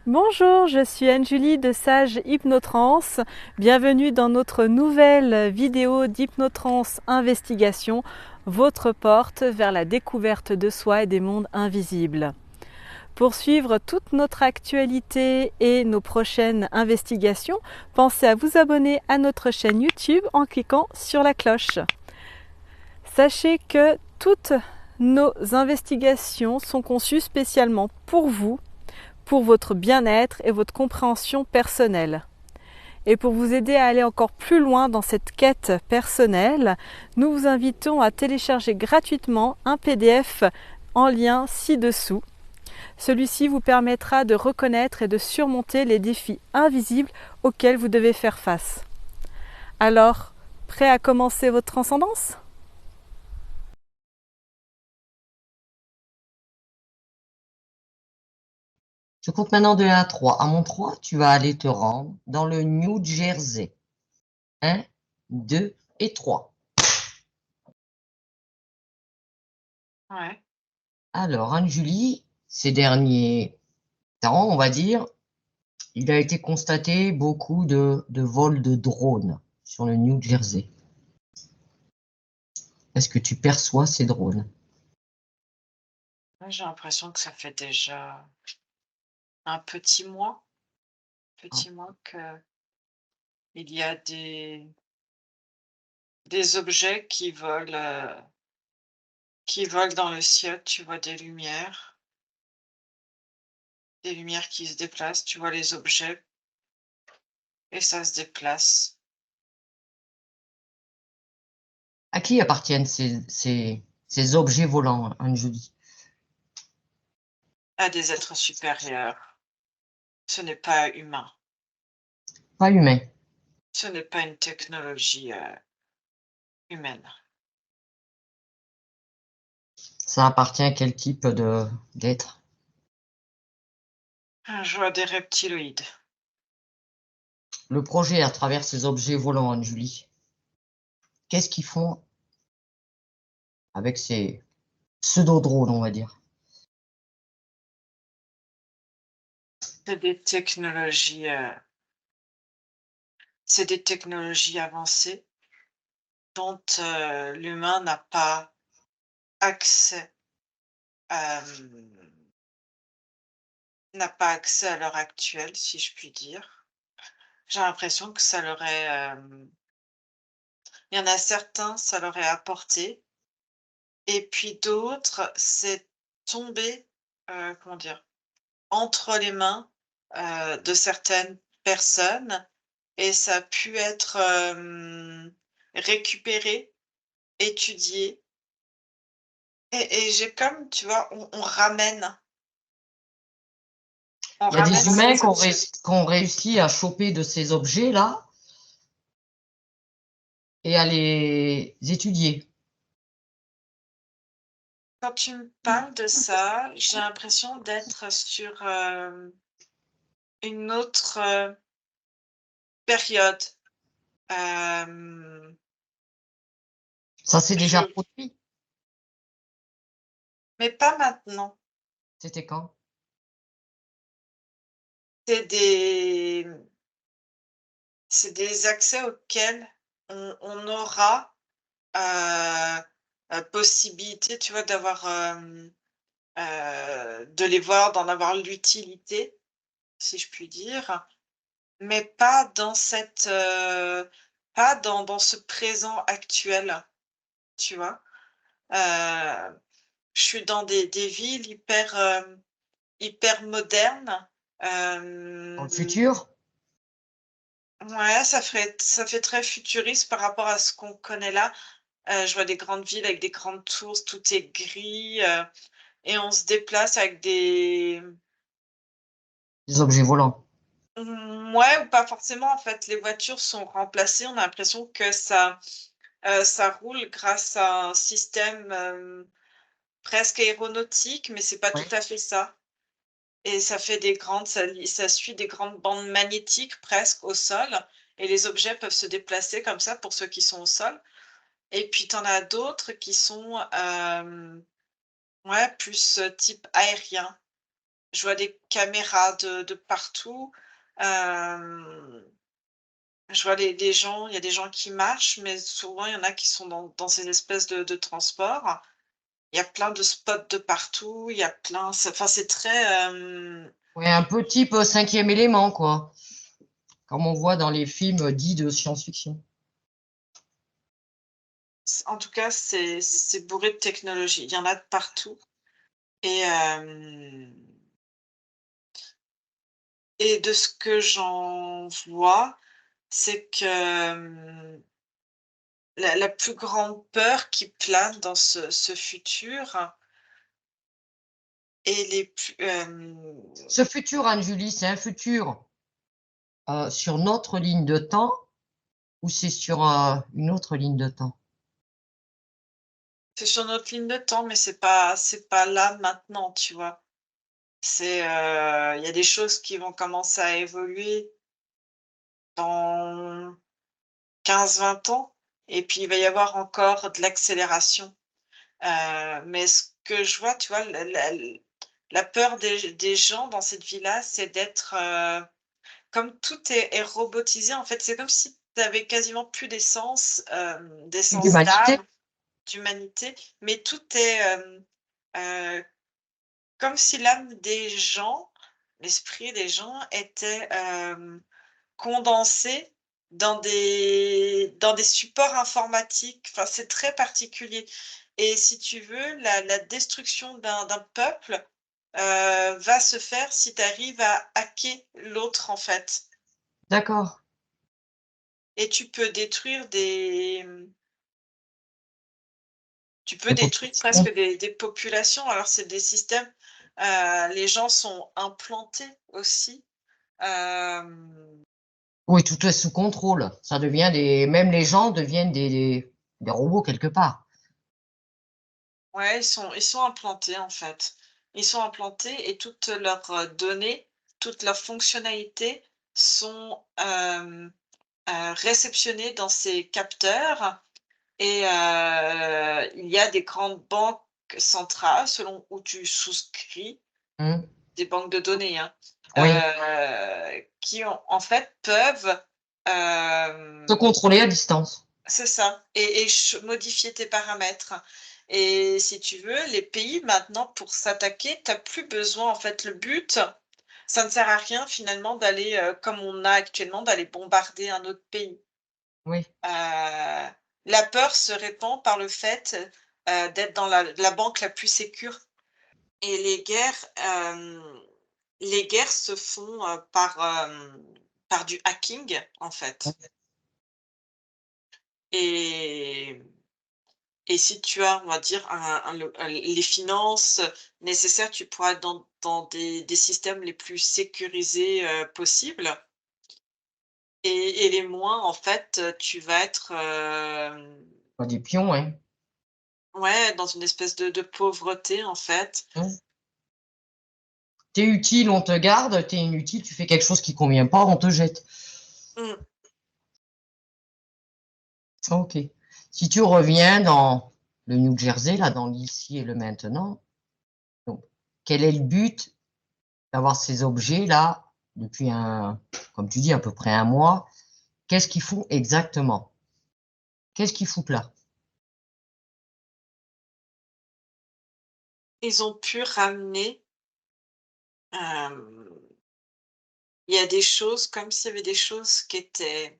Bonjour, je suis Anne-Julie de Sage Hypnotrance. Bienvenue dans notre nouvelle vidéo d'Hypnotrance Investigation, votre porte vers la découverte de soi et des mondes invisibles. Pour suivre toute notre actualité et nos prochaines investigations, pensez à vous abonner à notre chaîne YouTube en cliquant sur la cloche. Sachez que toutes nos investigations sont conçues spécialement pour votre bien-être et votre compréhension personnelle. Et pour vous aider à aller encore plus loin dans cette quête personnelle, nous vous invitons à télécharger gratuitement un PDF en lien ci-dessous. Celui-ci vous permettra de reconnaître et de surmonter les défis invisibles auxquels vous devez faire face. Alors, prêt à commencer votre transcendance ? Je compte maintenant de 1 à 3. À mon 3, tu vas aller te rendre dans le New Jersey. 1, 2 et 3. Ouais. Alors, Anne-Julie, ces derniers temps, on va dire, il a été constaté beaucoup de vols de drones sur le New Jersey. Est-ce que tu perçois ces drones? Moi, j'ai l'impression que ça fait déjà un petit mois que il y a des objets qui volent dans le ciel. Tu vois des lumières qui se déplacent. Tu vois les objets et ça se déplace. À qui appartiennent ces objets volants, Anne-Julie? À des êtres supérieurs. Ce n'est pas humain. Pas humains. Ce n'est pas une technologie humaine. Ça appartient à quel type d'être? Je vois des reptiloïdes. Le projet à travers ces objets volants, Anne-Julie, qu'est-ce qu'ils font avec ces pseudo-drones, on va dire? C'est des technologies, c'est des technologies avancées dont l'humain accès, hem, n'a pas accès à l'heure actuelle, si je puis dire. J'ai l'impression que ça leur est, il y en a certains, ça leur est apporté et puis d'autres, c'est tombé, comment dire? Entre les mains, de certaines personnes et ça a pu être, récupéré, étudié et j'ai comme, tu vois, on Il y a des ramène humains ces objets. qui ont réussi à choper de ces objets-là et à les étudier. Quand tu me parles de ça, j'ai l'impression d'être sur, une autre, période. Hem, Ça s'est déjà je produit. mais pas maintenant. C'était quand? C'est des c'est des accès auxquels on aura, heu, possibilité, tu vois, de les voir, d'en avoir l'utilité, si je puis dire, mais pas dans ce présent actuel, tu vois? Heu, je suis dans des villes hyper modernes, Dans le hem, futur? ouais, ça fait très futuriste par rapport à ce qu'on connaît là. Je vois des grandes villes avec des grandes tours, tout est gris, et on se déplace avec des Des objets volants. ouais ou pas forcément en fait. Les voitures sont remplacées, on a l'impression que ça roule grâce à un système, presque aéronautique, mais c'est pas tout Ouais. à fait ça. Et ça fait des grandes ça suit des grandes bandes magnétiques presque au sol et les objets peuvent se déplacer comme ça pour ceux qui sont au sol. Et puis tu en as d'autres qui sont, ouais, plus, type aérien. Je vois des caméras de partout. Hem, je vois des gens, il y a des gens qui marchent, mais souvent il y en a qui sont dans ces espèces de transports. Il y a plein de spots de partout, il y a plein c'est très, Ouais, un peu type cinquième élément, quoi. Comme on voit dans les films dits de science-fiction. en tout cas, c'est bourré de technologie. Il y en a de partout et hem et de ce que j'en vois, c'est que, la plus grande peur qui plane dans ce futur et les plus, Ce futur, Anne-Julie, c'est un futur sur notre ligne de temps ou c'est sur une autre ligne de temps? c'est sur notre ligne de temps, mais c'est pas là maintenant, tu vois? Il y a des choses qui vont commencer à évoluer dans 15 20 ans et puis il va y avoir encore de l'accélération. Mais ce que je vois, tu vois, la peur des gens dans cette vie-là, c'est d'être, comme tout est robotisé, en fait, c'est comme si tu avais quasiment plus d'essence, d'essence L'humanité? d'âme, d'humanité, mais tout est, heu, comme si l'âme des gens, l'esprit des gens était, condensé dans des supports informatiques. Enfin, c'est très particulier et si tu veux, la destruction d'un peuple, va se faire si tu arrives à hacker l'autre, en fait D'accord. et tu peux Les détruire populations. presque des populations. Alors c'est des systèmes, les gens sont implantés aussi, hem Oui, tout est sous contrôle. Ça devient même les gens deviennent des robots quelque part. Ouais, ils sont implantés, en fait. Ils sont implantés et toutes leurs, données, toutes leurs fonctionnalités sont, réceptionnées dans ces capteurs et il y a des grandes banques centrales selon où tu souscris, Mmh. des banques de données, hein, Oui. qui ont en fait peuvent, Se hem contrôler à distance. c'est ça et modifier tes paramètres et si tu veux, les pays maintenant pour s'attaquer, tu as plus besoin en fait le but, ça ne sert à rien finalement d'aller, comme on a actuellement, d'aller bombarder un autre pays. Oui. La peur se répand par le fait, d'être dans la banque la plus sécure et les guerres se font, par du hacking en fait et Et si tu as, on va dire, les finances nécessaires, tu pourras être dans des systèmes les plus sécurisés, possibles et les moins, en fait, tu vas être, Pas des pions, hein. ouais, dans une espèce de pauvreté, en fait. Mmh. Tu utile, on te garde, tu es inutile, tu fais quelque chose qui convient pas, on te jette. Mmh. OK. Si tu reviens dans le New Jersey, là, dans l'ici et le maintenant, donc quel est le but d'avoir ces objets-là depuis comme tu dis, à peu près un mois? Qu'est-ce qu'ils font exactement? Qu'est-ce qu'ils foutent là? Ils ont pu ramener, hem, il y a des choses comme s'il y avait des choses qui étaient,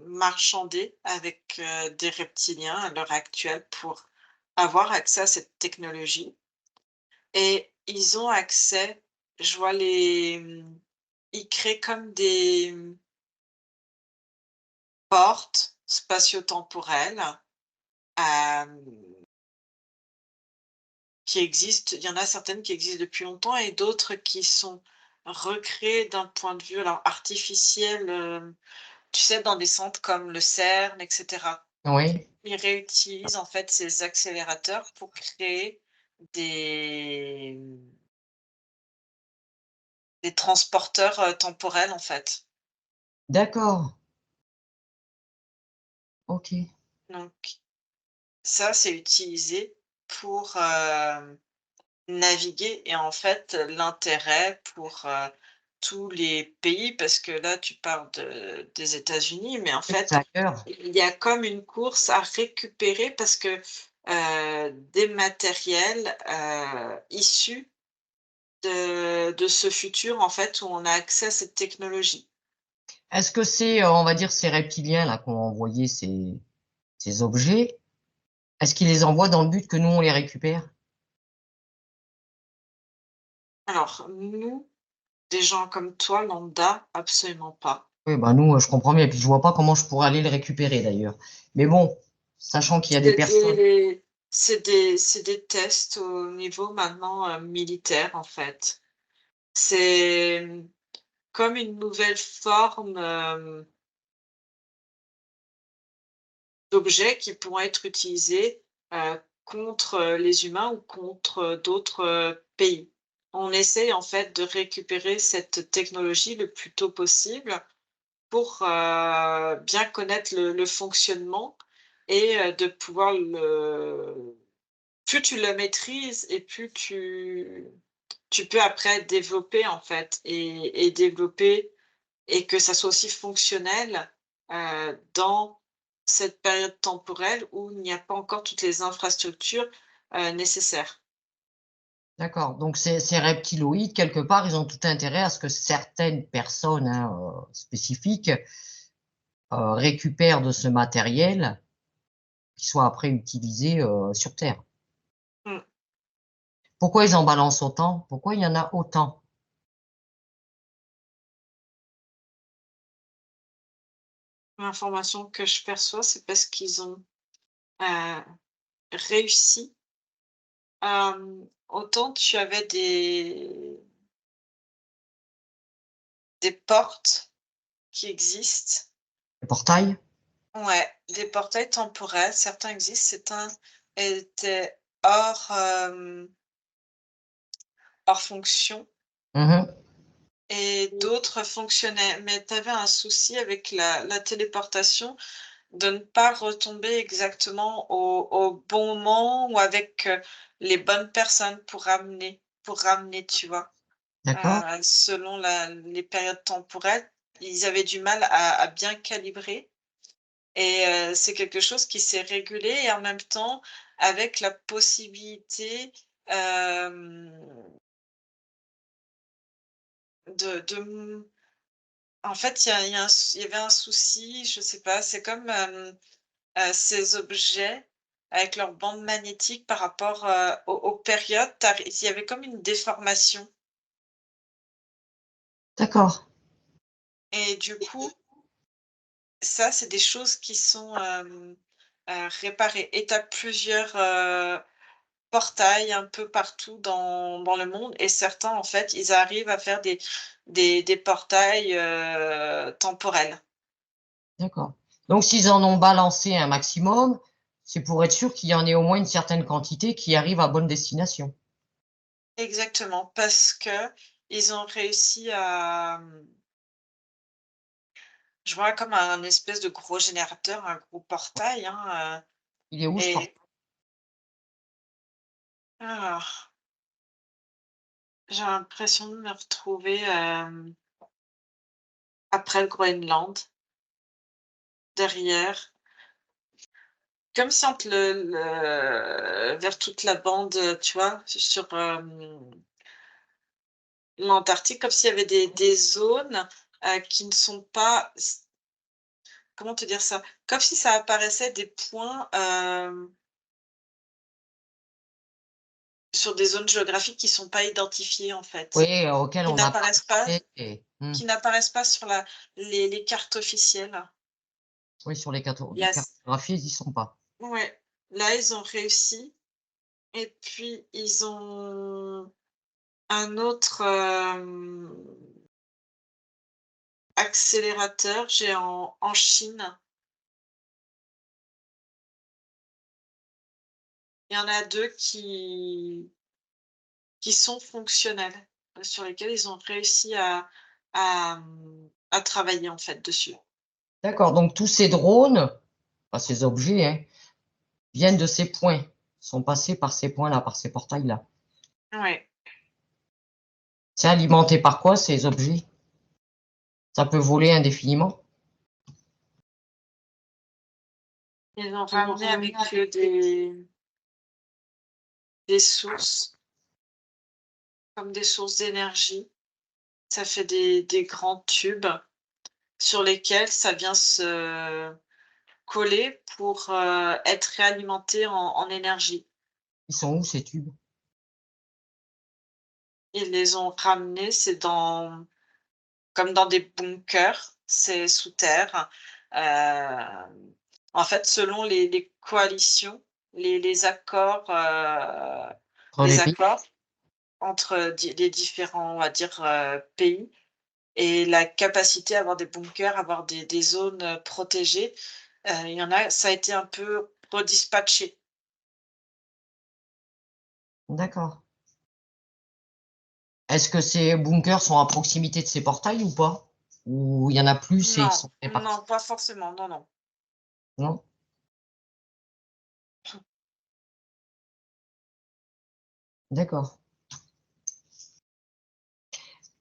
marchandées avec, des reptiliens à l'heure actuelle pour avoir accès à cette technologie. Et ils ont accès, je vois ils créent comme des, portes spatio-temporelles, hem, qui existent. Il y en a certaines qui existent depuis longtemps et d'autres qui sont recréées d'un point de vue alors artificiel, tu sais, dans des centres comme le CERN et cetera. Oui, Ils réutilisent en fait ces accélérateurs pour créer des, des transporteurs, temporels en fait. d'accord. OK. Donc ça, c'est utilisé pour, naviguer et en fait, l'intérêt pour, tous les pays parce que là, tu parles des États-Unis, mais en Oui, c'est fait, ailleurs. il y a comme une course à récupérer parce que, des matériels, issus de ce futur, en fait, où on a accès à cette technologie. Est-ce que c'est, on va dire, ces reptiliens là qui ont envoyé ces objets, est-ce qu'ils les envoient dans le but que nous on les récupère? Alors nous, des gens comme toi, lambda, absolument pas. Oui, bah nous, je comprends bien. Et puis je vois pas comment je pourrais aller les récupérer d'ailleurs. Mais bon, sachant qu'il y a des C'est personnes. des c'est des tests au niveau maintenant, militaire, en fait. C'est, comme une nouvelle forme, d'objets qui pourront être utilisés, contre, les humains ou contre, d'autres, pays. On essaye en fait de récupérer cette technologie le plus tôt possible pour, bien connaître le fonctionnement et de pouvoir le plus tu le maîtrises et plus tu peux après développer en fait et développer et que ça soit aussi fonctionnel, dans cette période temporelle où il n'y a pas encore toutes les infrastructures, nécessaires. D'accord. Donc ces reptiloïdes, quelque part, ils ont tout intérêt à ce que certaines personnes, hein, spécifiques, récupèrent de ce matériel qui soit après utilisé sur Terre. Mmh. Pourquoi ils en balancent autant? Pourquoi il y en a autant? L'information que je perçois, c'est parce qu'ils ont, heu, réussi, autant tu avais des portes qui existent. Le portail? Ouais, des portails temporels, certains existent, certains étaient hors, hors fonction Mhm. et d'autres fonctionnaient. Mais tu avais un souci avec la téléportation de ne pas retomber exactement au bon moment ou avec, les bonnes personnes pour ramener, tu vois? D'accord? Selon les périodes temporelles, ils avaient du mal à bien calibrer. Et c'est quelque chose qui s'est régulé et en même temps avec la possibilité, hem, de en fait, il y avait un souci, je sais pas, c'est comme, ces objets avec leurs bandes magnétiques par rapport, aux périodes, il y avait comme une déformation D'accord. et du coup, ça, c'est des choses qui sont, réparées et tu as plusieurs, portails un peu partout dans le monde et certains, en fait, ils arrivent à faire des portails, temporels. D'accord. Donc s'ils en ont balancé un maximum, c'est pour être sûr qu'il y en ait au moins une certaine quantité qui arrive à bonne destination. Exactement, parce que ils ont réussi à, je vois comme un espèce de gros générateur, un gros portail, hein, Il est où ce portail? et alors, j'ai l'impression de me retrouver, après le Groenland, derrière. Comme si entre vers toute la bande, tu vois? Sur, l'Antarctique, comme s'il y avait des zones, qui ne sont pas comment te dire ça? Comme si ça apparaissait des points, sur des zones géographiques qui sont pas identifiées, en fait. Oui, auquel Qui on n'a pas n'apparaissent pas accès et qui n'apparaissent pas sur les cartes officielles. oui, sur les Là cartographies, ils y sont pas. ouais, là, ils ont réussi et puis ils ont un autre, accélérateur géant en Chine. Il y en a 2 qui sont fonctionnels, sur lesquels ils ont réussi à travailler, en fait, dessus. D'accord, donc tous ces drones, enfin ces objets, hein, viennent de ces points, sont passés par ces points-là, par ces portails-là. Oui. C'est alimenté par quoi ces objets? Ça peut voler indéfiniment? Ils ont ramené avec eux des sources, comme des sources d'énergie. Ça fait des grands tubes sur lesquels ça vient se coller pour être réalimenté en énergie. Ils sont où ces tubes? Ils les ont ramenés, c'est comme dans des bunkers, c'est sous terre. En fait, selon les coalitions, les accords, Entre les pays? entre les différents, on va dire, pays et la capacité à avoir des bunkers, avoir des zones, protégées, il y en a ça a été un peu redispatché. D'accord. Est-ce que ces bunkers sont à proximité de ces portails ou pas? Ou il y en a plus et ils Non, sont répartis? non, pas forcément, non, non. Non? D'accord.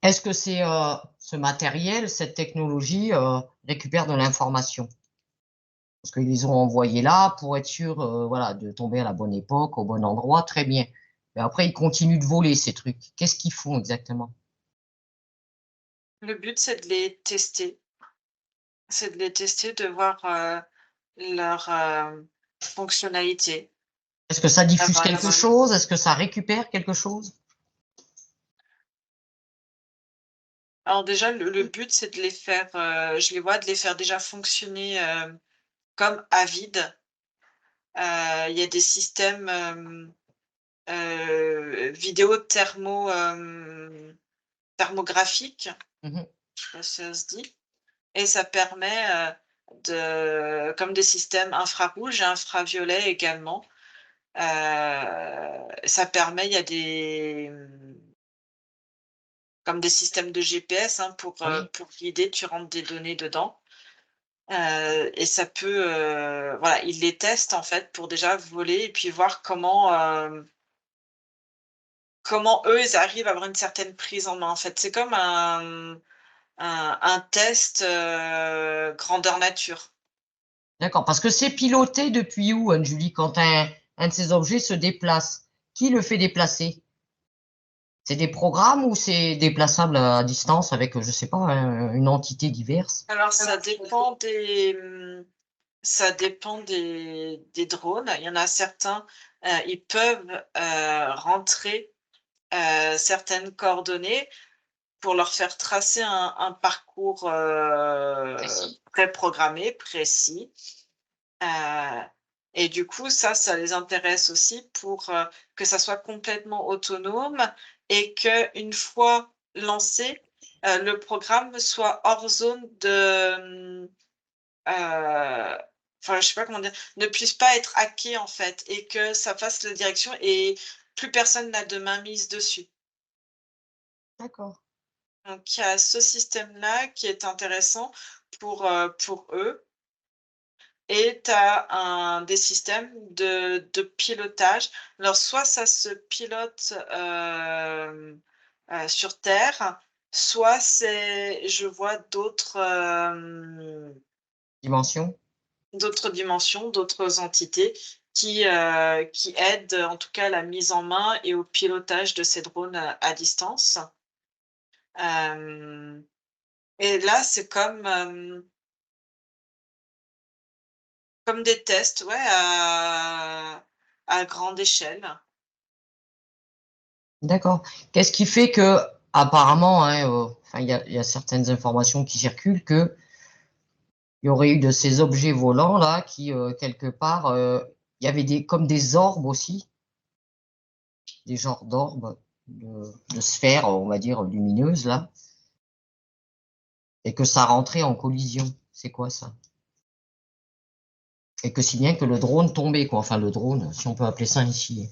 Est-ce que ce matériel, cette technologie, récupère de l'information? Parce qu'ils les ont envoyés là pour être sûr, voilà, de tomber à la bonne époque, au bon endroit, très bien. Mais après, ils continuent de voler ces trucs. Qu'est-ce qu'ils font exactement? Le but, c'est de les tester. C'est de les tester, de voir, leur, fonctionnalité. Est-ce que ça diffuse D'avoir quelque une chose? Est-ce que ça récupère quelque chose? Alors déjà, le but, c'est de les faire, je les vois de les faire déjà fonctionner, comme à vide. Il y a des systèmes, vidéo thermographiques, Mmh. je sais pas si ça se dit, et ça permet, comme des systèmes infrarouges et infraviolets également. Ça permet il y a comme des systèmes de GPS, hein, Oui, pour guider, tu rentres des données dedans, et ça peut, voilà, ils les testent en fait pour déjà voler et puis voir comment eux, ils arrivent à avoir une certaine prise en main, en fait. C'est comme un test, grandeur nature. d'accord. Parce que c'est piloté depuis où, Anne-Julie, quand un de ces objets se déplace? Qui le fait déplacer? C'est des programmes ou c'est déplaçable à distance avec, je sais pas, une entité diverse? Alors ça dépend des drones. Il y en a certains, ils peuvent, rentrer, certaines coordonnées pour leur faire tracer un parcours, Précis. préprogrammé, précis. Heu et du coup, ça les intéresse aussi pour, que ça soit complètement autonome et qu'une fois lancé, le programme soit hors zone de, enfin, je sais pas comment dire, ne puisse pas être hacké, en fait, et que ça fasse la direction et plus personne n'a de mainmise dessus. D'accord. Donc il y a ce système-là qui est intéressant pour eux. Et tu as des systèmes de pilotage. Alors soit ça se pilote, sur terre, soit je vois Dimension? d'autres dimensions, d'autres entités qui aident en tout cas à la mise en main et au pilotage de ces drones à distance. Hem et là, c'est comme des tests, ouais, à grande échelle. D'accord. Qu'est-ce qui fait que, apparemment, hein, enfin, il y a certaines informations qui circulent que il y aurait eu de ces objets volants là qui, quelque part, il y avait comme des orbes aussi, des genres d'orbes, de sphères, on va dire, lumineuses là, et que ça rentrait en collision. C'est quoi ça? Et que si bien que le drone tombait, quoi. Enfin, le drone, si on peut appeler ça ainsi.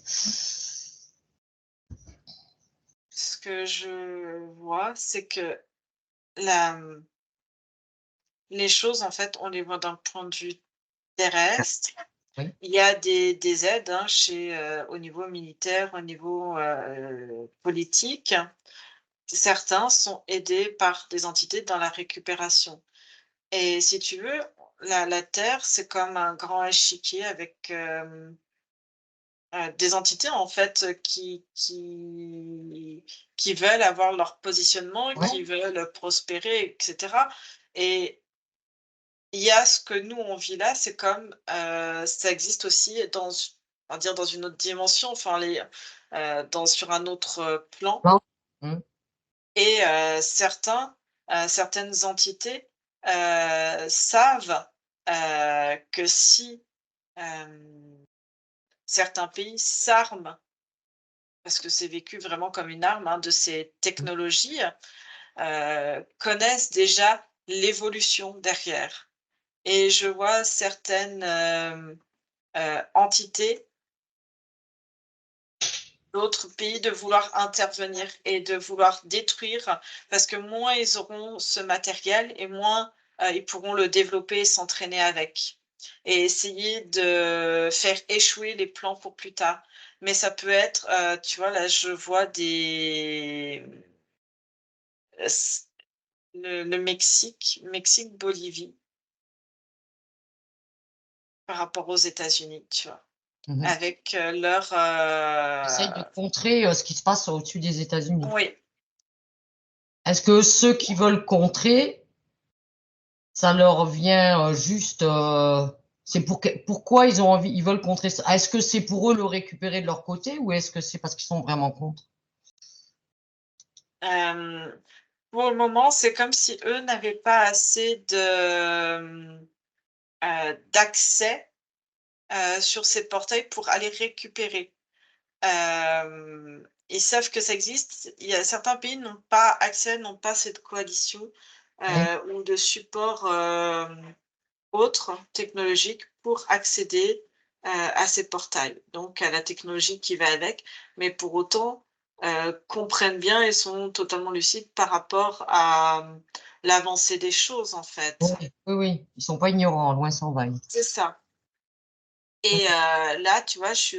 Ce que je vois, c'est que la les choses, en fait, on les voit d'un point de vue terrestre, Oui. Il y a des aides hein, au niveau militaire, au niveau politique. Certains sont aidés par des entités dans la récupération. Et si tu veux, la Terre, c'est comme un grand échiquier avec des entités en fait qui veulent avoir leur positionnement, Ouais. qui veulent prospérer, etc. Et il y a ce que nous on vit là, c'est comme ça existe aussi on va dire dans une autre dimension, enfin sur un autre plan. Non. Mmh. Et certaines entités savent que si certains pays s'arment, parce que c'est vécu vraiment comme une arme hein, de ces Mmh. technologies, connaissent déjà l'évolution derrière. Et je vois certaines entités d'autres pays de vouloir intervenir et de vouloir détruire, parce que moins ils auront ce matériel et moins ils pourront le développer et s'entraîner avec. Et essayer de faire échouer les plans pour plus tard. Mais ça peut être, tu vois, là, je vois le Mexique, Bolivie, par rapport aux États-Unis, tu vois, Mmh. avec leur. Essaye de contrer ce qui se passe au-dessus des États-Unis. Oui, Est-ce que ceux qui veulent contrer, ça leur vient juste, c'est pourquoi ils ont envie, ils veulent contrer ça? Est-ce que c'est pour eux le récupérer de leur côté ou est-ce que c'est parce qu'ils sont vraiment contre? pour le moment, c'est comme si eux n'avaient pas assez d'accès sur ces portails pour aller récupérer. Ils savent que ça existe. Il y a certains pays n'ont pas accès, n'ont pas cette coalition Oui. ou de support autre technologique pour accéder à ces portails, donc à la technologie qui va avec, mais pour autant comprennent bien et sont totalement lucides par rapport à l'avancée des choses en fait. Oui, oui, oui. Ils sont pas ignorants, loin s'en va. C'est ça. Et là, tu vois, je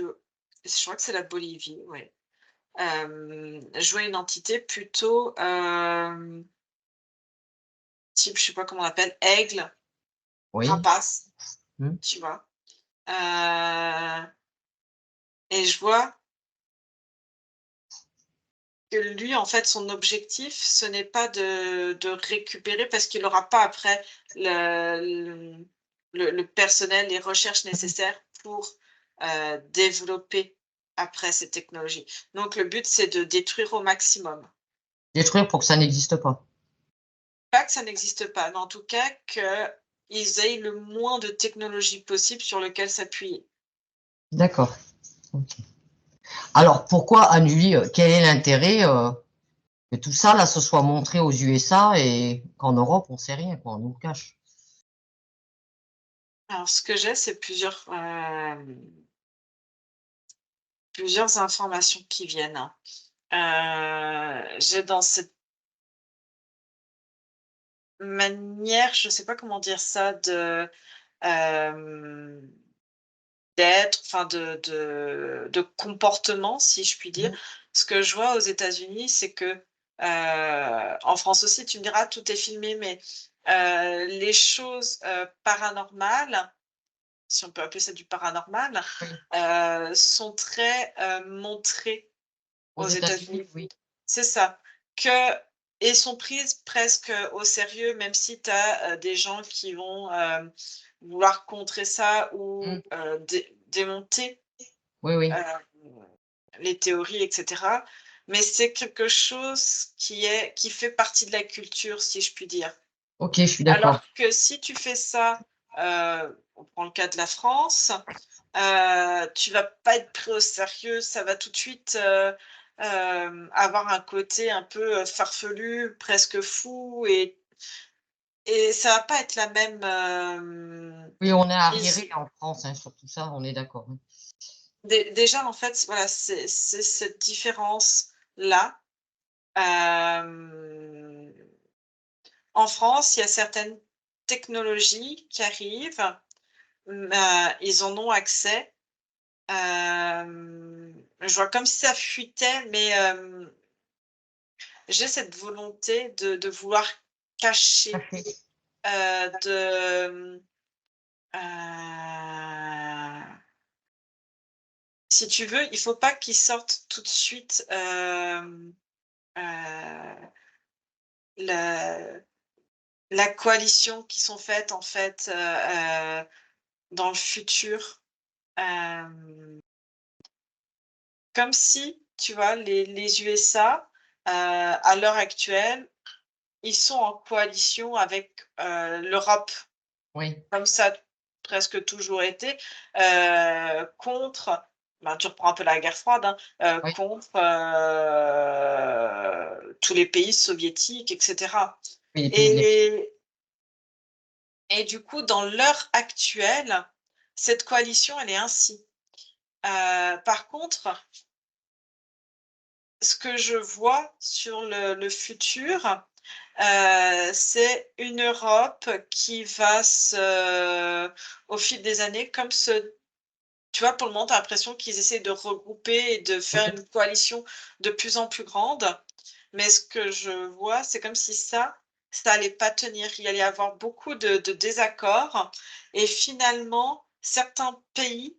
crois que c'est la Bolivie, ouais. Je vois une entité plutôt type, je sais pas comment on appelle, aigle, Oui. rapace, Mmh. tu vois. Euh, et je vois que lui, en fait, son objectif, ce n'est pas de récupérer parce qu'il n'aura pas après le le personnel, les recherches nécessaires pour, développer après ces technologies. Donc le but, c'est de détruire au maximum. Détruire pour que ça n'existe pas. Pas que ça n'existe pas, mais en tout cas qu'ils aient le moins de technologies possible sur lequel s'appuyer. D'accord. Ok. Alors pourquoi annuler? Quel est l'intérêt que tout ça là se soit montré aux USA et qu'en Europe on sait rien, quoi, on nous le cache. Alors ce que j'ai, c'est plusieurs informations qui viennent, hein. J'ai dans cette manière, je sais pas comment dire ça, hem, d'être, enfin de comportement, si je puis dire. Mmh. Ce que je vois aux États-Unis, c'est que, en France aussi, tu me diras, tout est filmé, mais, les choses, paranormales, si on peut appeler ça du paranormal, Oui. sont très, montrées Aux aux États-Unis, États-Unis. oui. C'est ça, que et sont prises presque au sérieux, même si tu as, des gens qui vont, vouloir contrer ça Mmh. ou, démonter, Oui, oui. heu, les théories et cetera. Mais c'est quelque chose qui fait partie de la culture, si je puis dire. Ok, je suis d'accord. Alors que si tu fais ça, on prend le cas de la France, tu vas pas être pris au sérieux, ça va tout de suite, avoir un côté un peu, farfelu, presque fou et ça va pas être la même, Oui, on est vision. arriéré en France, hein, sur tout ça, on est d'accord. Hein. Déjà, en fait, voilà, c'est cette différence-là. Hem, En France, il y a certaines technologies qui arrivent, ils en ont accès. Je vois comme si ça fuitait, mais j'ai cette volonté de vouloir cacher, Café. de, heu, si tu veux, il faut pas qu'ils sortent tout de suite, la la coalition qui sont faites, en fait, dans le futur. Hem, Comme si, tu vois, les USA, à l'heure actuelle, ils sont en coalition avec, l'Europe, Oui, comme ça a presque toujours été, contre, ben, tu reprends un peu la guerre froide, hein, oui, contre, tous les pays soviétiques et cetera. oui, les pays de l'Est. Et du coup, dans l'heure actuelle, cette coalition, elle est ainsi. Par contre, ce que je vois sur le futur, c'est une Europe qui va se au fil des années, comme ce tu vois, pour le moment, tu as l'impression qu'ils essaient de regrouper et de faire Oui, une coalition de plus en plus grande. Mais ce que je vois, c'est comme si ça allait pas tenir. Il allait y avoir beaucoup de désaccords et finalement, certains pays,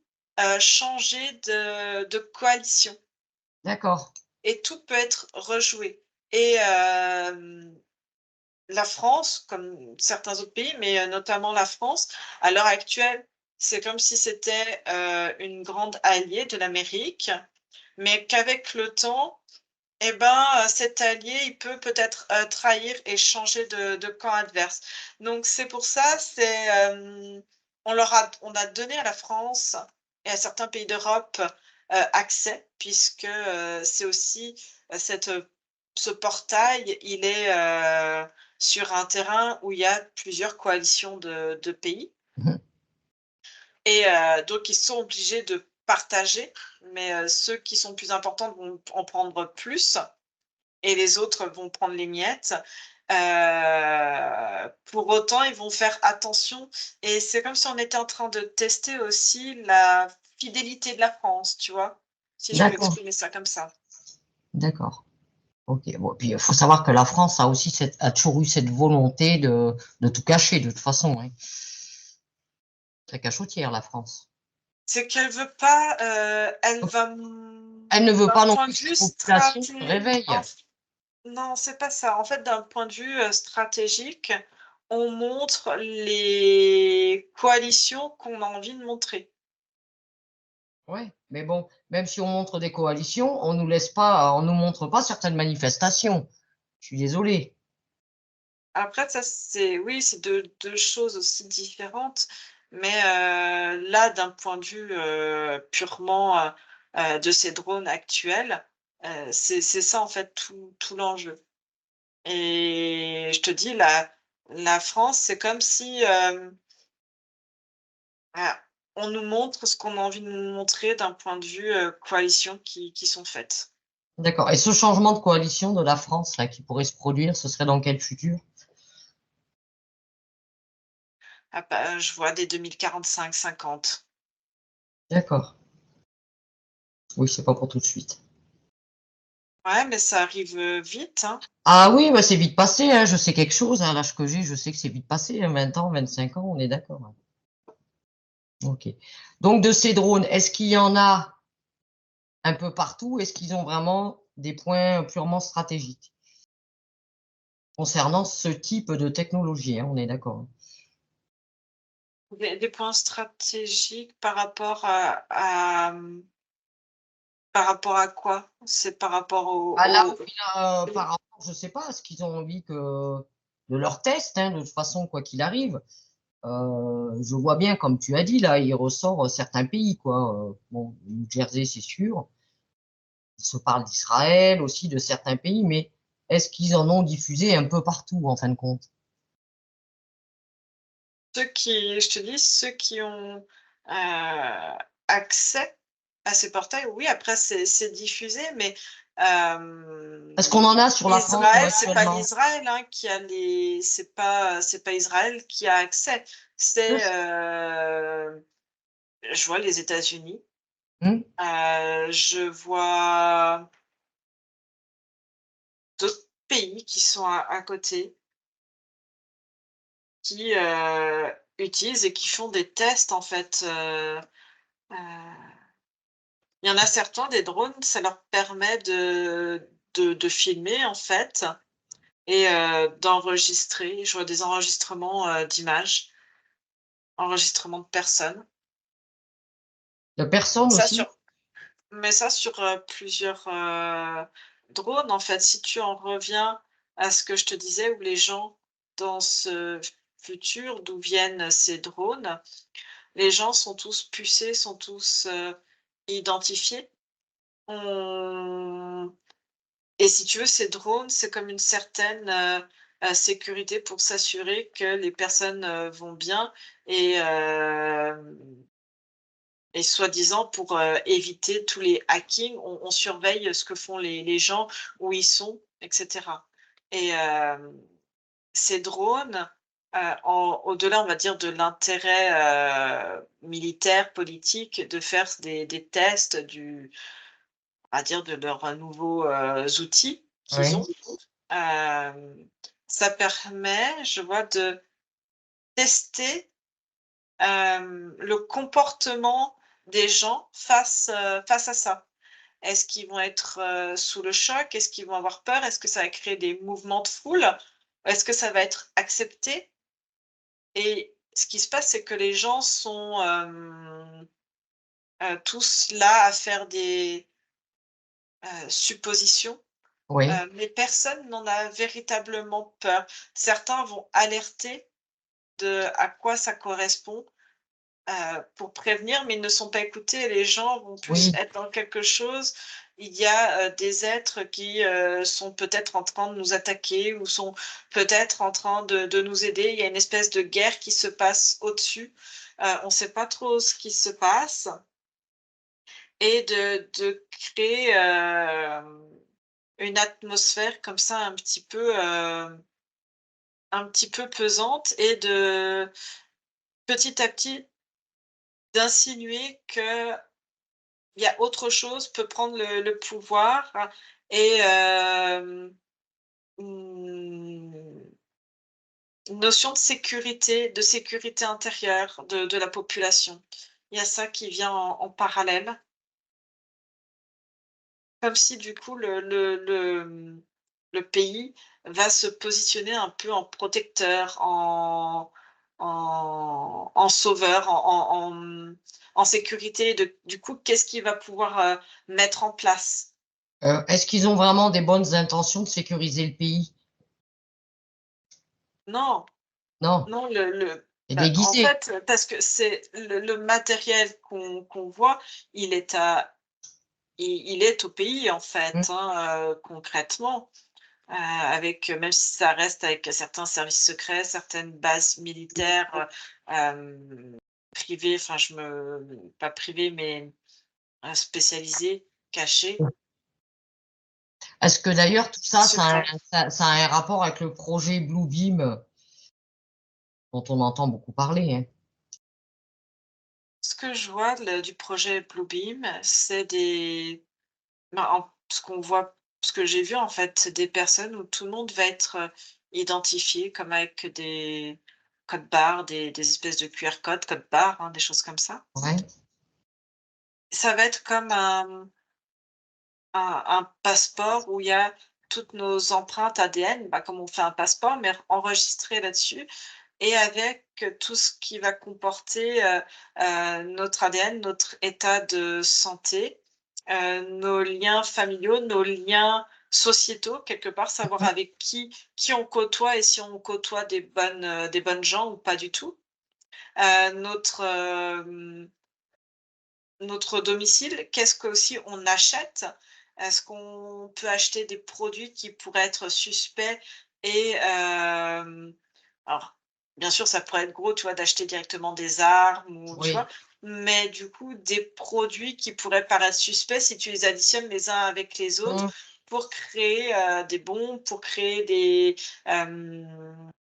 changer de coalition d'accord. et tout peut être rejoué. Et la France, comme certains autres pays, mais notamment la France, à l'heure actuelle, c'est comme si c'était, une grande alliée de l'Amérique, mais qu'avec le temps, et ben, cet allié, il peut peut-être, trahir et changer de camp adverse. Donc c'est pour ça, on a donné à la France et à certains pays d'Europe, accès puisque, c'est aussi, cette, ce portail, il est, sur un terrain où il y a plusieurs coalitions de pays Mmh. et donc ils sont obligés de partager, mais ceux qui sont plus importants vont en prendre plus et les autres vont prendre les miettes. Pour autant, ils vont faire attention et c'est comme si on était en train de tester aussi la fidélité de la France, tu vois? Si je peux D'accord, exprimer ça comme ça. d'accord. OK. Bon, puis il faut savoir que la France a aussi a toujours eu cette volonté de tout cacher de toute façon, hein. Très cachotière, la France. C'est qu'elle veut pas, elle Donc, va, elle ne veut d'un pas non point plus de que vue la population se réveille. non, c'est pas ça. En fait, d'un point de vue, stratégique, on montre les coalitions qu'on a envie de montrer. Ouais, mais bon, même si on montre des coalitions, on nous montre pas certaines manifestations. Je suis désolé. Après ça, c'est oui, c'est deux choses aussi différentes, mais là, d'un point de vue, purement, de ces drones actuels, c'est ça, en fait, tout l'enjeu et je te dis, la France, c'est comme si, ah, on nous montre ce qu'on a envie de nous montrer d'un point de vue, coalitions qui sont faites. D'accord. Et ce changement de coalition de la France, là, qui pourrait se produire, ce serait dans quel futur? Ah bah, je vois des 2045-50. D'accord. Oui, c'est pas pour tout de suite. Ouais, mais ça arrive, vite, hein. Ah oui, bah, c'est vite passé, hein, je sais quelque chose, à l'âge que j'ai, je sais que c'est vite passé, hein, 20 ans, 25 ans, on est d'accord, hein. OK. Donc de ces drones, est-ce qu'il y en a un peu partout? Est-ce qu'ils ont vraiment des points purement stratégiques? Concernant ce type de technologie, hein, on est d'accord, hein. Des points stratégiques par rapport à quoi? C'est par rapport Ah là au où il a par rapport, je sais pas, à ce qu'ils ont envie que de leur test, hein, de toute façon, quoi qu'il arrive. Je vois bien, comme tu as dit, là, il ressort certains pays, quoi. Bon, le New Jersey, c'est sûr. Il se parle d'Israël aussi, de certains pays, mais est-ce qu'ils en ont diffusé un peu partout, en fin de compte? ceux qui je te dis, ceux qui ont, accès à ces portails, oui, après c'est diffusé, mais Est-ce qu'on en a sur la France Israël, c'est pas actuellement? l'Israël qui a c'est pas Israël qui a accès. C'est, je vois les États-Unis, Hmm. je vois d'autres pays qui sont à côté, qui, utilisent et qui font des tests en fait, heu, il y en a certains, des drones, ça leur permet de filmer en fait et d'enregistrer. Je vois des enregistrements, d'images, enregistrements de personnes. De personnes Ça aussi? sur Mais ça sur, plusieurs, drones en fait. Si tu en reviens à ce que je te disais où les gens dans ce futur d'où viennent ces drones, les gens sont tous pucés, sont tous, identifiés. On Et si tu veux, ces drones, c'est comme une certaine, sécurité pour s'assurer que les personnes, vont bien et hem et soi-disant pour, éviter tous les hackings, on surveille ce que font les gens, où ils sont et cetera et ces drones, en au-delà, on va dire, de l'intérêt, militaire, politique, de faire des tests on va dire, de leurs nouveaux, outils qu'ils Oui. ont. Hem, Ça permet, je vois, de tester, le comportement des gens face à ça. Est-ce qu'ils vont être, sous le choc? Est-ce qu'ils vont avoir peur? Est-ce que ça va créer des mouvements de foule? Est-ce que ça va être accepté? Et ce qui se passe, c'est que les gens sont, tous là à faire des, suppositions. Oui. Mais personne n'en a véritablement peur. Certains vont alerter de à quoi ça correspond, pour prévenir, mais ils ne sont pas écoutés et les gens vont plus Oui. être dans quelque chose. Il y a, des êtres qui, sont peut-être en train de nous attaquer ou sont peut-être en train de nous aider. Il y a une espèce de guerre qui se passe au-dessus. On ne sait pas trop ce qui se passe et de créer, une atmosphère comme ça un petit peu pesante et de petit à petit d'insinuer qu'il y a autre chose peut prendre le pouvoir et une notion de sécurité intérieure de la population. Il y a ça qui vient en parallèle, comme si du coup le pays va se positionner un peu en protecteur, en sauveur, en sécurité. Du coup, qu'est-ce qu'il va pouvoir, mettre en place? Est-ce qu'ils ont vraiment des bonnes intentions de sécuriser le pays? Non, Non, non, c'est en déguisé. fait, parce que c'est le matériel qu'on voit, il est à il est au pays, en Hmm. fait, concrètement. Avec, même si ça reste avec certains services secrets, certaines bases militaires, privées, enfin pas privées, mais, spécialisées, cachées, Est-ce que d'ailleurs tout ça, secrets. ça a un rapport avec le projet Bluebeam dont on entend beaucoup parler, hein? Ce que je vois du projet Bluebeam, c'est ce que j'ai vu en fait, c'est des personnes où tout le monde va être, identifié comme avec des codes barres, des espèces de QR codes, codes barres, des choses comme ça. Ouais. Ça va être comme un passeport où il y a toutes nos empreintes ADN, comme on fait un passeport, mais enregistré là-dessus et avec tout ce qui va comporter, notre ADN, notre état de santé, nos liens familiaux, nos liens sociétaux, quelque part, savoir avec qui on côtoie et si on côtoie des bonnes gens ou pas du tout. Notre, notre domicile, qu'est-ce qu'aussi on achète? Est-ce qu'on peut acheter des produits qui pourraient être suspects et alors, bien sûr, ça pourrait être gros, tu vois, d'acheter directement des armes ou tu Oui. vois? mais du coup, des produits qui pourraient paraître suspects si tu les additionnes les uns avec les autres Mmh. pour créer, des bombes, pour créer hem,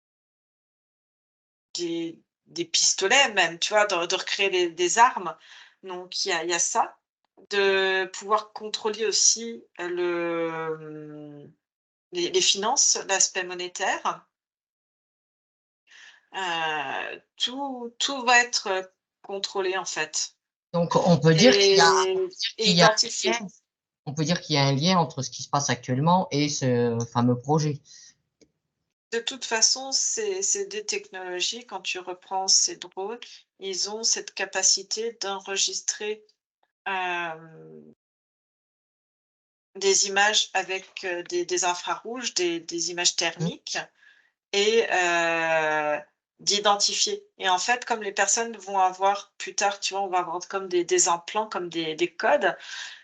des pistolets même, tu vois? De recréer des armes. Donc il y a ça, de pouvoir contrôler aussi, les finances, l'aspect monétaire. Tout va être, contrôlé en fait Donc on peut dire et qu'il y a un identifié. lien on peut dire qu'il y a un lien entre ce qui se passe actuellement et ce fameux projet. De toute façon, c'est des technologies, quand tu reprends ces drones, ils ont cette capacité d'enregistrer, hem, des images avec, des infrarouges, des images Mmh. thermiques et d'identifier et en fait, comme les personnes vont avoir plus tard, tu vois, on va avoir comme des implants, comme des codes.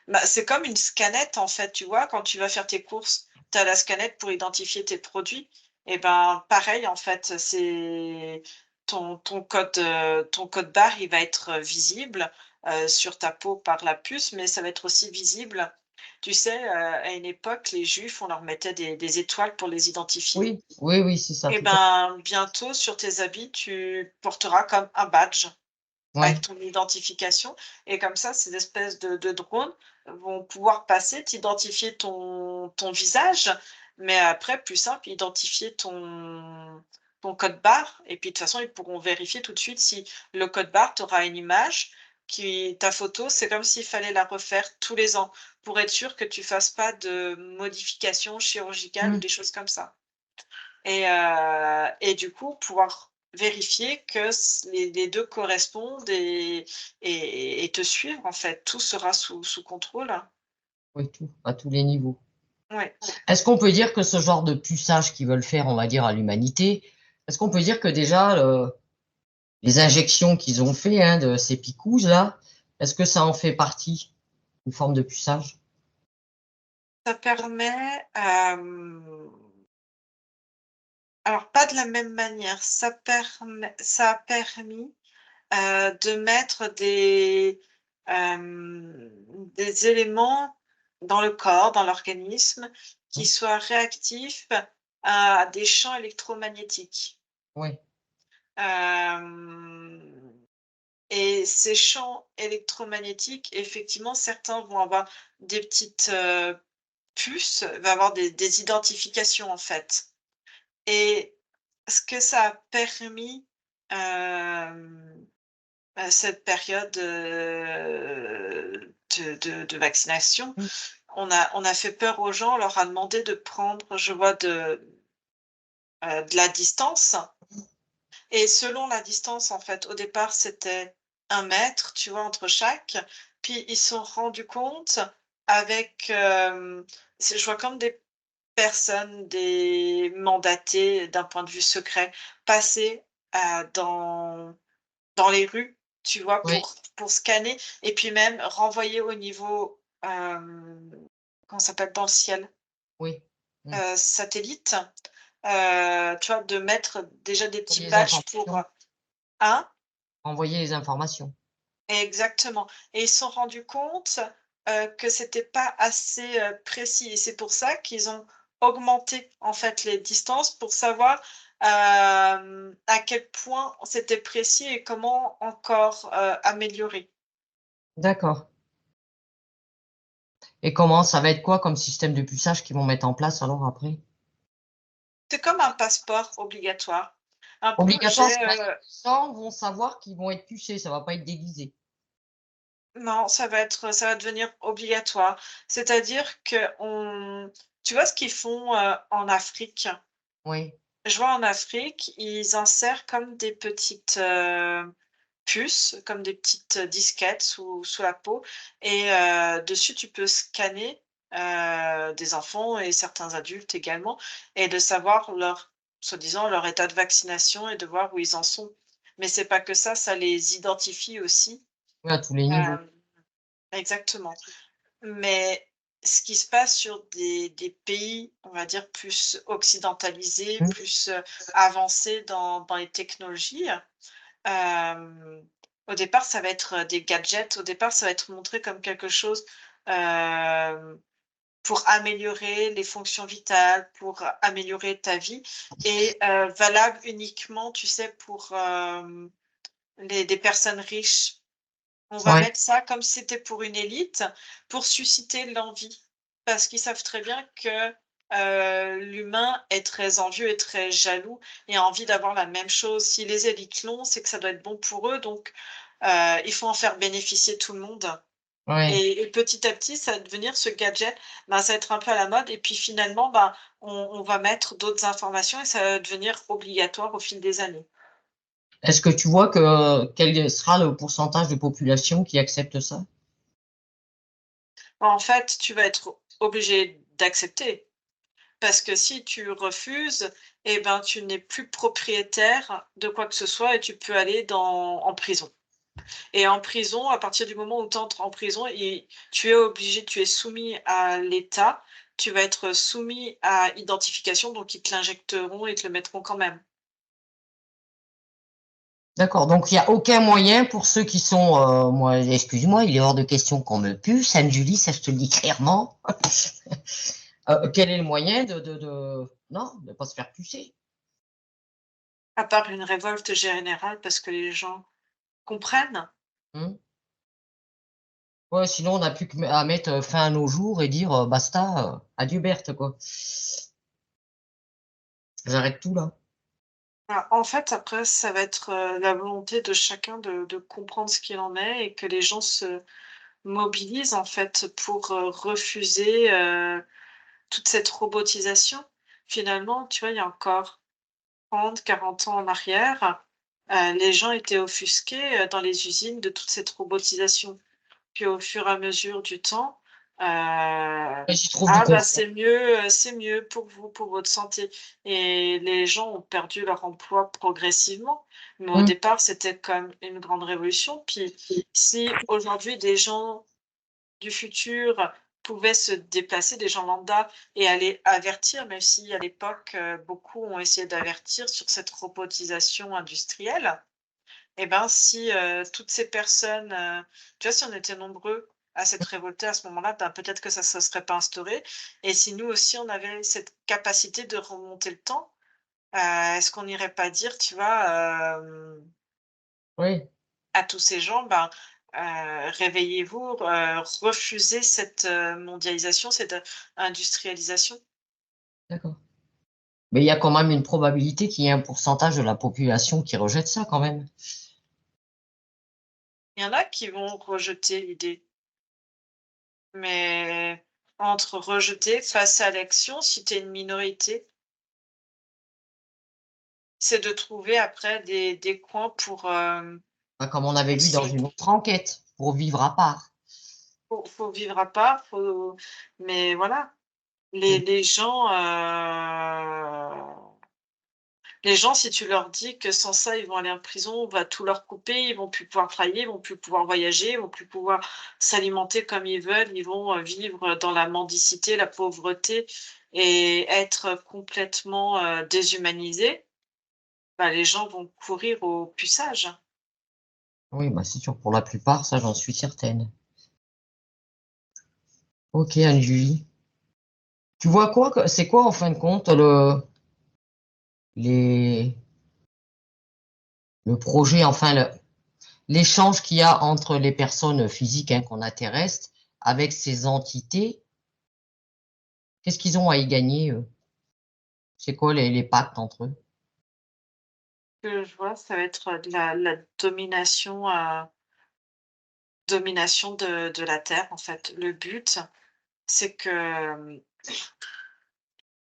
Bah, c'est comme une scanette, en fait, tu vois? Quand tu vas faire tes courses, tu as la scanette pour identifier tes produits et ben, pareil, en fait, c'est ton code barre, il va être, visible, sur ta peau par la puce, mais ça va être aussi visible. Tu sais, à une époque, les juifs, on leur mettait des étoiles pour les identifier Oui, oui, oui, c'est ça, et tout à ben, bientôt, sur tes habits, tu porteras comme un badge avec ouais. ton identification et comme ça, ces espèces de drones vont pouvoir passer, t'identifier ton visage, mais après, plus simple, identifier ton code barre et puis de toute façon, ils pourront vérifier tout de suite si le code barre, tu auras une image qui ta photo, c'est comme s'il fallait la refaire tous les ans pour être sûr que tu fasses pas de modifications chirurgicales ou Mmh. des choses comme ça et du coup, pouvoir vérifier que les 2 correspondent et te suivre, en fait. Tout sera sous contrôle. Oui, tout, à tous les niveaux. Ouais. Est-ce qu'on peut dire que ce genre de puçage qu'ils veulent faire, on va dire, à l'humanité, est-ce qu'on peut dire que déjà les injections qu'ils ont fait, hein, de ces picouses là, est-ce que ça en fait partie? Une forme de puçage? Ça permet, alors pas de la même manière, ça a permis, de mettre des éléments dans le corps, dans l'organisme, qui Mmh. soient réactifs à des champs électromagnétiques. Oui, Hem et ces champs électromagnétiques, effectivement, certains vont avoir des petites, puces, va avoir des identifications, en fait et ce que ça a permis, cette période, de vaccination, mmh, on a fait peur aux gens, on leur a demandé de prendre, je vois, de la distance et selon la distance, en fait, au départ, c'était 1 mètre, tu vois, entre chaque. Puis ils se sont rendus compte avec, c'est je vois comme des personnes, des mandatés d'un point de vue secret, passer, dans les rues, tu vois, oui, pour scanner et puis même renvoyer au niveau, comment ça s'appelle? Dans le ciel, oui. Mmh. satellite, tu vois, de mettre déjà des petits Les badges pour, informations, hein? envoyer les informations. Exactement et ils se sont rendus compte, que c'était pas assez, précis et c'est pour ça qu'ils ont augmenté, en fait, les distances pour savoir, à quel point c'était précis et comment encore, améliorer. D'accord. Et comment ça va être quoi comme système de puçage qu'ils vont mettre en place alors après? C'est comme un passeport obligatoire, un Obligatoire, projet, c'est-à-dire que les gens vont savoir qu'ils vont être pucés, ça va pas être déguisé? non, ça va devenir obligatoire. C'est-à-dire qu'on tu vois ce qu'ils font, en Afrique? Oui, Je vois en Afrique, ils insèrent comme des petites, puces, comme des petites disquettes sous la peau et dessus tu peux scanner, des enfants et certains adultes également et de savoir leur soi-disant leur état de vaccination et de voir où ils en sont. Mais c'est pas que ça les identifie aussi. oui, à tous les niveaux. Hem Exactement. Mais ce qui se passe sur des pays, on va dire, plus occidentalisés, Mmh. plus, avancés dans les technologies, hem, Au départ, ça va être des gadgets. Au départ, ça va être montré comme quelque chose, pour améliorer les fonctions vitales, pour améliorer ta vie et valable uniquement, tu sais, pour, les des personnes riches. On va Ouais, mettre ça comme si c'était pour une élite, pour susciter l'envie. Parce qu'ils savent très bien que, l'humain est très envieux et très jaloux et a envie d'avoir la même chose. Si les élites l'ont, c'est que ça doit être bon pour eux, donc il faut en faire bénéficier tout le monde. ouais. Et petit à petit, ça va devenir ce gadget, ben, ça va être un peu à la mode et puis finalement, ben, on va mettre d'autres informations et ça va devenir obligatoire au fil des années. Est-ce que tu vois quel sera le pourcentage de population qui accepte ça? En fait, tu vas être obligé d'accepter parce que si tu refuses et ben, tu n'es plus propriétaire de quoi que ce soit et tu peux aller en prison. Et en prison, à partir du moment où tu entres en prison et tu es obligé, tu es soumis à l'État, tu vas être soumis à identification, donc ils te l'injecteront et te le mettront quand même. D'accord, donc il n'y a aucun moyen pour ceux qui sont, moi, excuse-moi, il est hors de question qu'on me puce, Anne-Julie, ça je te le dis clairement. Quel est le moyen non, de ne pas se faire pucer? À part une révolte générale parce que les gens comprennent. Hein. Ouais, sinon on n'a plus qu'à mettre fin à nos jours et dire basta, adieu Berthe, quoi. J'arrête tout là. En fait, après, ça va être, la volonté de chacun de comprendre ce qu'il en est et que les gens se mobilisent, en fait, pour, refuser, toute cette robotisation. Finalement, tu vois, il y a encore 30, 40 ans en arrière, les gens étaient offusqués, dans les usines de toute cette robotisation. Puis au fur et à mesure du temps, Ouais, j'y trouve du «Ah bah, confort. c'est mieux pour vous, pour votre santé» et les gens ont perdu leur emploi progressivement. Mais au Hum, départ, c'était comme une grande révolution. Puis si aujourd'hui des gens du futur pouvaient se déplacer, des gens lambda et aller avertir, même si à l'époque, beaucoup ont essayé d'avertir sur cette robotisation industrielle. Et ben, si, toutes ces personnes, tu vois, si on était nombreux à s'être révoltés à ce moment-là, ben, peut-être que ça se serait pas instauré et si nous aussi on avait cette capacité de remonter le temps, est-ce qu'on n'irait pas dire, tu vois, oui, à tous ces gens, ben, réveillez-vous, refusez cette, mondialisation, cette, industrialisation. d'accord. Mais il y a quand même une probabilité qu'il y ait un pourcentage de la population qui rejette ça quand même. Il y en a qui vont rejeter l'idée, mais entre rejeter face à l'action, si tu es une minorité, c'est de trouver après des coins Enfin, comme on avait pour vu dans se une autre enquête, pour vivre à part. faut vivre à part, faut mais voilà, les Hum, les gens, les gens, si tu leur dis que sans ça, ils vont aller en prison, on va tout leur couper, ils vont plus pouvoir travailler, ils vont plus pouvoir voyager, ils vont plus pouvoir s'alimenter comme ils veulent, ils vont, vivre dans la mendicité, la pauvreté et être complètement, déshumanisés, bah, les gens vont courir au puçage. Oui, bah c'est sûr, pour la plupart, ça j'en suis certaine. Ok, Anne-Julie. Tu vois quoi, c'est quoi en fin de compte les, le projet, enfin l'échange qu'il y a entre les personnes physiques hein, qu'on a terrestres avec ces entités? Qu'est-ce qu'ils ont à y gagner, eux? C'est quoi les pactes entre eux? Ce que je vois, ça va être, de la domination, domination de la terre, en fait. Le but, c'est que,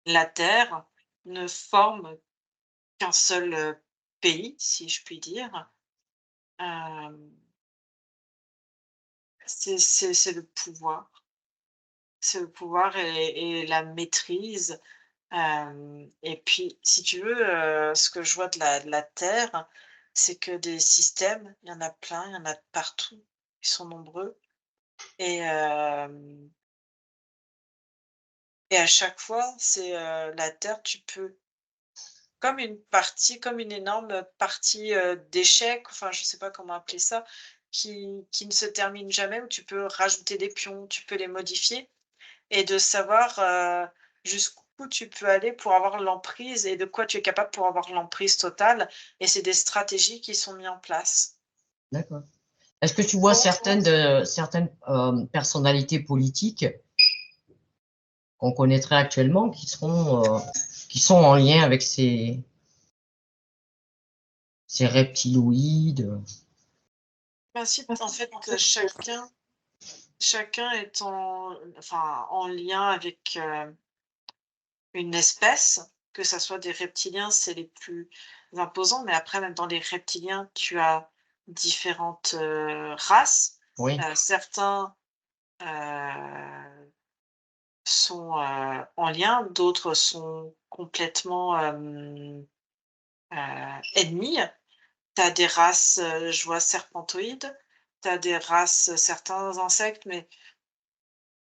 la terre ne forme qu'un seul, pays, si je puis dire. Hem, c'est le pouvoir. C'est le pouvoir et la maîtrise. Et puis, si tu veux, ce que je vois de la terre, c'est que des systèmes, il y en a plein, il y en a de partout. Ils sont nombreux et et à chaque fois, c'est, la terre, tu peux comme une partie, comme une énorme partie, d'échecs, enfin, je sais pas comment appeler ça, qui ne se termine jamais, où tu peux rajouter des pions, tu peux les modifier et de savoir, jusqu'où tu peux aller pour avoir l'emprise et de quoi tu es capable pour avoir l'emprise totale et c'est des stratégies qui sont mis en place. D'accord. Est-ce que tu vois certaines personnalités politiques qu'on connaîtrait actuellement qui sont en lien avec ces reptiloïdes? Ben si, en fait, chacun est en lien avec, une espèce, que ça soit des reptiliens, c'est les plus imposants, mais après même dans les reptiliens, tu as différentes, races. Oui, Certains, heu, sont, en lien, d'autres sont complètement, ennemis. Tu as des races, je vois serpentoïdes, tu as des races, certains insectes, mais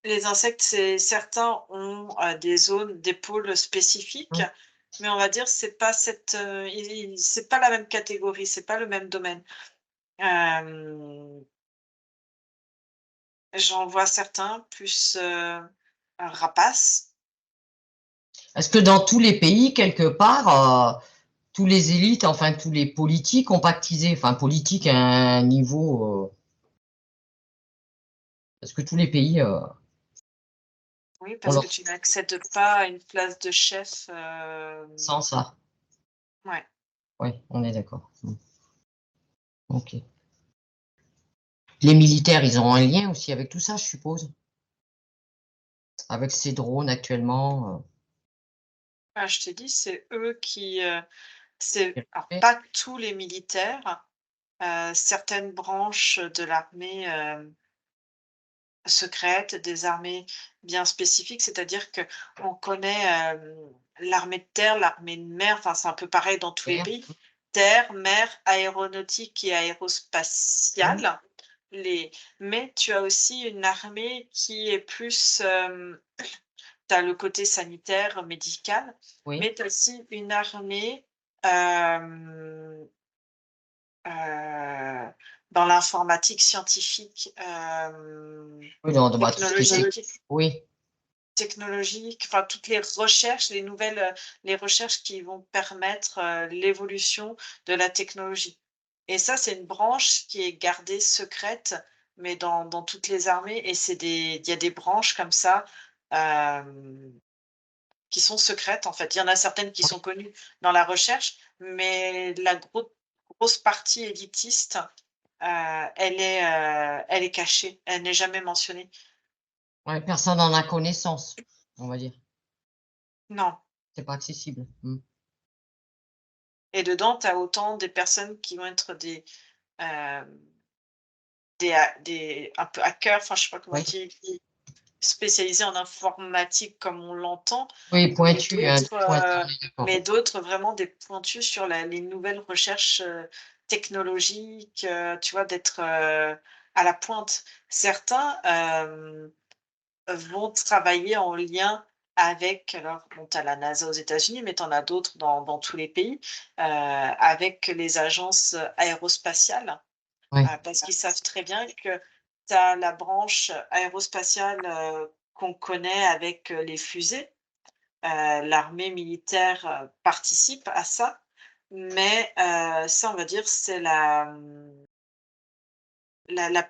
les insectes, c'est certains ont, des zones, des pôles spécifiques, oui. mais on va dire c'est pas cette, c'est pas la même catégorie, c'est pas le même domaine. Hem, J'en vois certains plus, rapaces. Est-ce que dans tous les pays, quelque part, tous les élites, enfin tous les politiques ont pactisé, enfin politique à un niveau, est-ce que tous les pays Oui, ont parce que leur tu n'accèdes pas à une place de chef, sans ça? ouais. Oui, on est d'accord. Ok. Les militaires, ils ont un lien aussi avec tout ça, je suppose, avec ces drones actuellement. Ah, je t'ai dit, c'est eux qui, c'est alors Euh, pas tous les militaires, certaines branches de l'armée, secrètes, des armées bien spécifiques, c'est-à-dire qu'on connaît, l'armée de terre, l'armée de mer, enfin, c'est un peu pareil dans tous les pays. Terre, mer, aéronautique et Oui, aérospatiale. Les Mais tu as aussi une armée qui est plus, tu as le côté sanitaire, médical, oui. mais tu as aussi une armée, hem, dans l'informatique scientifique, Oui, bah, tout ce qui était. technologique. Oui, Technologiques, enfin toutes les recherches, les nouvelles, les recherches qui vont permettre, l'évolution de la technologie et ça, c'est une branche qui est gardée secrète, mais dans toutes les armées et il y a des branches comme ça, hem, qui sont secrètes, en fait. Il y en a certaines qui sont connues dans la recherche, mais la grosse partie élitiste, elle est cachée, elle n'est jamais mentionnée. ouais, personne n'en a connaissance, on va dire. Non. C'est pas accessible. Et dedans, tu as autant des personnes qui vont être hem, des un peu hackers, enfin, je sais pas comment Oui, dire, qui spécialisés en informatique comme on l'entend, oui, mais pointu, pointu, d'accord. d'autres vraiment des pointus sur les nouvelles recherches, technologiques, tu vois? D'être, à la pointe. Certains, vont travailler en lien avec alors bon, tu as la NASA aux États-Unis, mais tu en as d'autres dans tous les pays, avec les agences, aérospatiales, Oui, parce qu'ils savent très bien que tu as la branche aérospatiale, qu'on connaît avec, les fusées. L'armée militaire, participe à ça, mais ça, on va dire, c'est la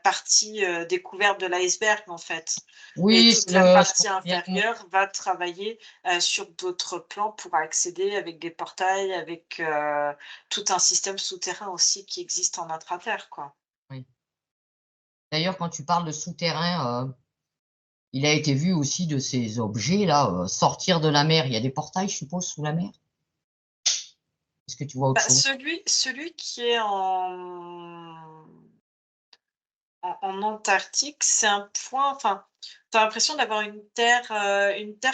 partie, découverte de l'iceberg, en fait et oui, toute c'est la ce qu'on partie vient de inférieure va travailler, sur d'autres plans pour accéder avec des portails, avec, tout un système souterrain aussi qui existe en intraterre, quoi. oui. D'ailleurs, quand tu parles de souterrain, il a été vu aussi de ces objets-là, sortir de la mer. Il y a des portails, je suppose, sous la mer? Est-ce que tu vois autre Bah, chose? celui qui est en Antarctique, c'est un point enfin, tu as l'impression d'avoir une terre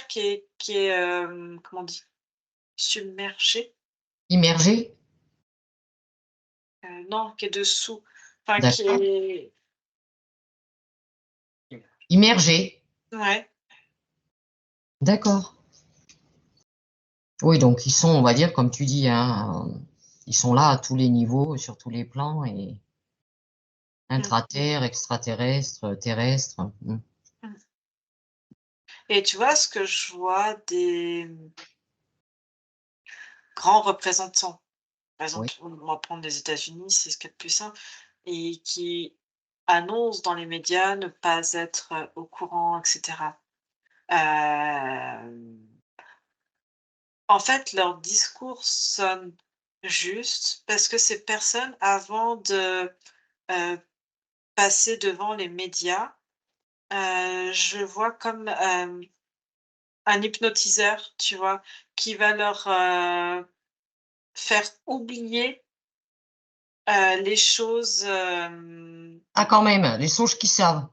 qui est, comment on dit? Submergée? Immergé? Non, qui est dessous, enfin qui D'accord. est Immergé. ouais, D'accord. Oui, donc ils sont, on va dire, comme tu dis, hein, ils sont là à tous les niveaux, sur tous les plans, et Mm, intra-terre, extraterrestre, terrestre. mm. Et tu vois, ce que je vois des grands représentants, par Oui, exemple, on va prendre les États-Unis, c'est ce qu'il y a de plus simple, et qui annoncent dans les médias ne pas être au courant, etc. En fait, leur discours sonne juste parce que ces personnes, avant de euh, passer devant les médias, je vois comme un hypnotiseur, tu vois, qui va leur faire oublier les choses, ah, quand même, les songes qui savent.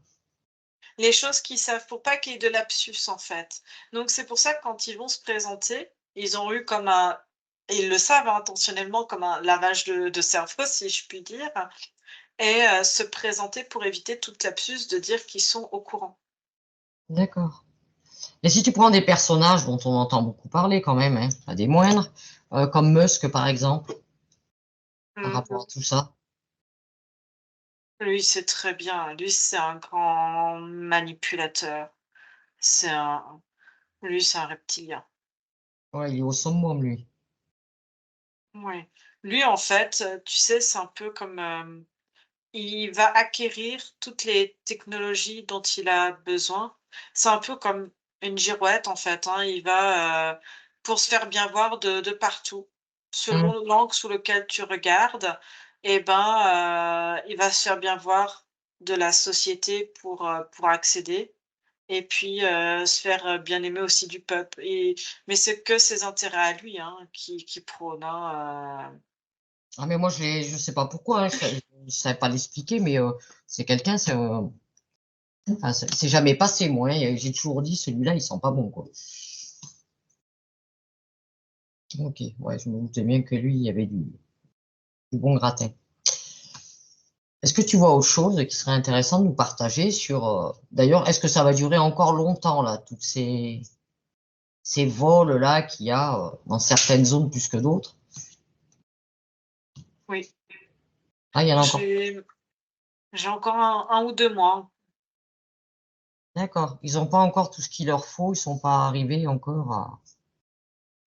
les choses qu'ils savent, pour pas qu'il y ait de lapsus en fait. Donc c'est pour ça que quand ils vont se présenter, ils ont eu comme un, et ils le savent hein, intentionnellement, comme un lavage de cerveau, si je puis dire, et se présenter pour éviter toute lapsus de dire qu'ils sont au courant. D'accord. Et si tu prends des personnages dont on entend beaucoup parler quand même, hein, pas des moindres, comme Musk par exemple, par Mmh. rapport à tout ça. Lui, c'est très bien. Lui, c'est un grand manipulateur. C'est un Lui, c'est un reptilien. Ouais, il est au summum, lui. Oui. Lui, en fait, tu sais, c'est un peu comme, il va acquérir toutes les technologies dont il a besoin. C'est un peu comme une girouette, en fait, hein. Il va, pour se faire bien voir de partout. Hum. Selon l'angle sous lequel tu regardes et ben, il va se faire bien voir de la société pour accéder et puis, se faire, bien aimer aussi du peuple et mais c'est que ses intérêts à lui, hein, qui prône, hein, Ah, mais moi, je sais pas pourquoi, hein, je savais pas l'expliquer, mais c'est quelqu'un, enfin, c'est jamais passé, moi, hein. J'ai toujours dit, celui-là, il sent pas bon, quoi. Ok, ouais, je me doutais bien que lui, il y avait du bon gratin. Est-ce que tu vois autre chose qui serait intéressant de nous partager sur... D'ailleurs, est-ce que ça va durer encore longtemps, là, toutes ces vols-là qu'il y a dans certaines zones plus que d'autres? oui. Ah, il y en a encore. J'ai j'ai encore un ou 2 mois. D'accord. Ils n'ont pas encore tout ce qu'il leur faut, ils sont pas arrivés encore à...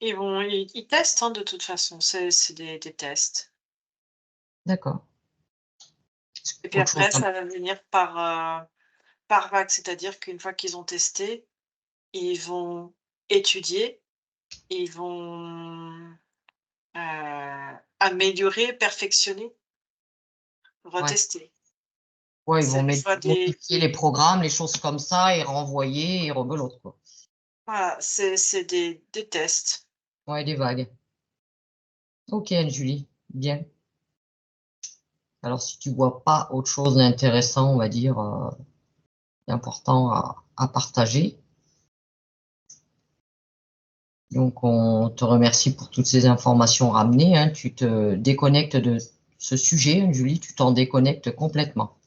Ils testent, hein, de toute façon, c'est des tests D'accord. et puis Autre chose. après ça va venir par vague. C'est-à-dire qu'une fois qu'ils ont testé, ils vont étudier, ils vont, améliorer, perfectionner, Ouais. retester. Ouais, ils vont C'est des fois modifier les programmes, les choses comme ça, et renvoyer, et rebelote, quoi. voilà, c'est des tests. Ouais, des vagues. Ok, Anne-Julie. Bien. Alors, si tu vois pas autre chose d'intéressant, on va dire, d'important à partager, donc on te remercie pour toutes ces informations ramenées, hein. Tu te déconnectes de ce sujet, Anne-Julie, tu t'en déconnectes complètement.